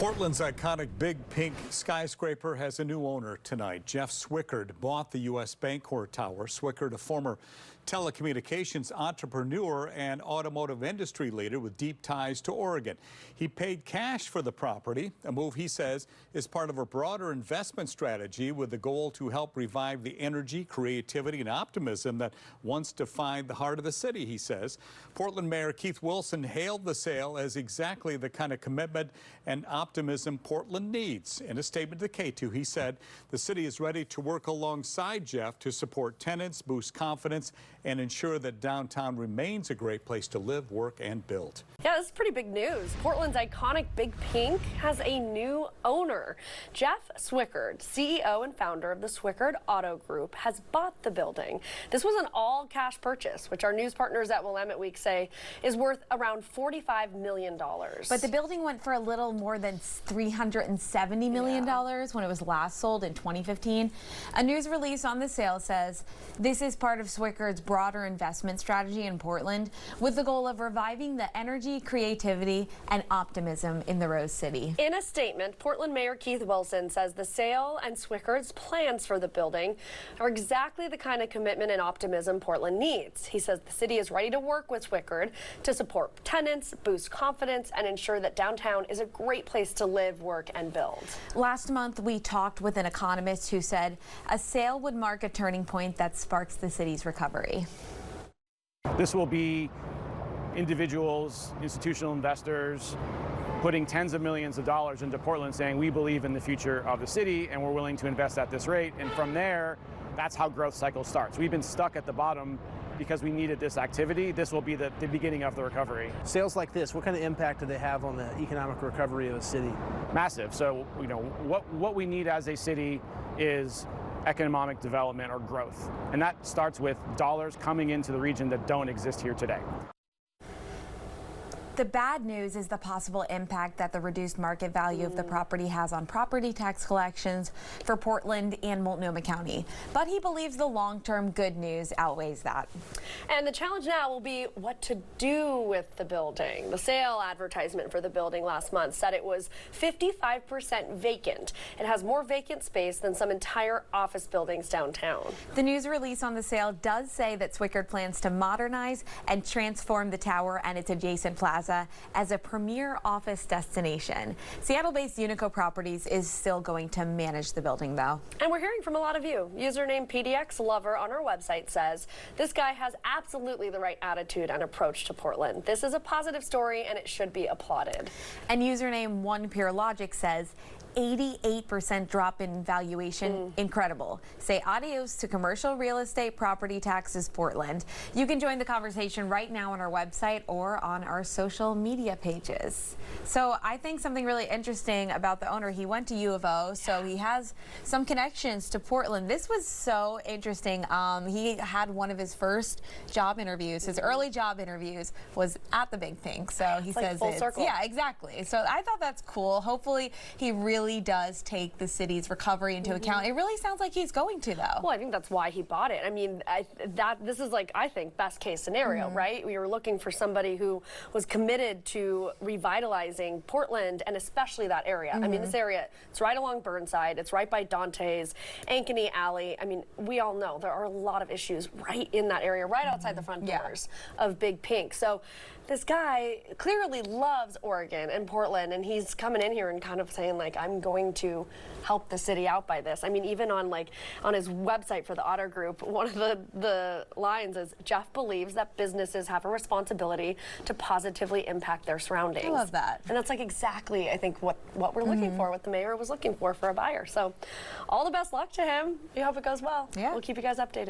Portland's iconic Big Pink skyscraper has a new owner tonight. Jeff Swickard bought the U.S. Bancorp Tower. Swickard, a former telecommunications entrepreneur and automotive industry leader with deep ties to Oregon. He paid cash for the property, a move he says is part of a broader investment strategy with the goal to help revive the energy, creativity, and optimism that once defined the heart of the city, he says. Portland Mayor Keith Wilson hailed the sale as exactly the kind of commitment and optimism Portland needs. In a statement to Katu, he said the city is ready to work alongside Jeff to support tenants, boost confidence, and ensure that downtown remains a great place to live, work, and build. Yeah, this is pretty big news. Portland's iconic Big Pink has a new owner. Jeff Swickard, CEO and founder of the Swickard Auto Group, has bought the building. This was an all-cash purchase, which our news partners at Willamette Week say is worth around $45 million. But the building went for a little more than $370 million when it was last sold in 2015. A news release on the sale says this is part of Swickard's broader investment strategy in Portland with the goal of reviving the energy, creativity, and optimism in the Rose City. In a statement, Portland Mayor Keith Wilson says the sale and Swickard's plans for the building are exactly the kind of commitment and optimism Portland needs. He says the city is ready to work with Swickard to support tenants, boost confidence, and ensure that downtown is a great place to live, work, and build. Last month, we talked with an economist who said a sale would mark a turning point that sparks the city's recovery. This will be individuals, institutional investors, putting tens of millions of dollars into Portland saying we believe in the future of the city and we're willing to invest at this rate. And from there, that's how growth cycle starts. We've been stuck at the bottom because we needed this activity. This will be the beginning of the recovery. Sales like this, what kind of impact do they have on the economic recovery of a city? Massive. So, you know, what we need as a city is economic development or growth. And that starts with dollars coming into the region that don't exist here today. The bad news is the possible impact that the reduced market value of the property has on property tax collections for Portland and Multnomah County. But he believes the long-term good news outweighs that. And the challenge now will be what to do with the building. The sale advertisement for the building last month said it was 55% vacant. It has more vacant space than some entire office buildings downtown. The news release on the sale does say that Swickard plans to modernize and transform the tower and its adjacent plaza as a premier office destination. Seattle-based Unico Properties is still going to manage the building, though. And we're hearing from a lot of you. Username PDXLover on our website says, this guy has absolutely the right attitude and approach to Portland. This is a positive story and it should be applauded. And username One Pure Logic says, 88% drop in valuation. Incredible. Say adios to commercial real estate property taxes, Portland. You can join the conversation right now on our website or on our social media pages. So I think something really interesting about the owner, he went to U of O, so he has some connections to Portland. This was so interesting. He had one of his first job interviews, his early job interviews was at the Big Pink. So he says full circle. Yeah, exactly. So I thought that's cool. Hopefully he really does take the city's recovery into account. It really sounds like he's going to, though. Well, I think that's why he bought it. I mean, this is like, I think, best case scenario, right? We were looking for somebody who was committed to revitalizing Portland and especially that area. I mean, this area, it's right along Burnside. It's right by Dante's, Ankeny Alley. I mean, we all know there are a lot of issues right in that area, right outside the front doors of Big Pink. So this guy clearly loves Oregon and Portland, and he's coming in here and kind of saying, like, I'm going to help the city out by this. I mean, even on his website for the Auto Group, one of the lines is, Jeff believes that businesses have a responsibility to positively impact their surroundings. I love that. And that's like exactly, I think, what we're looking for, what the mayor was looking for a buyer. So all the best luck to him. We hope it goes well. Yeah. We'll keep you guys updated.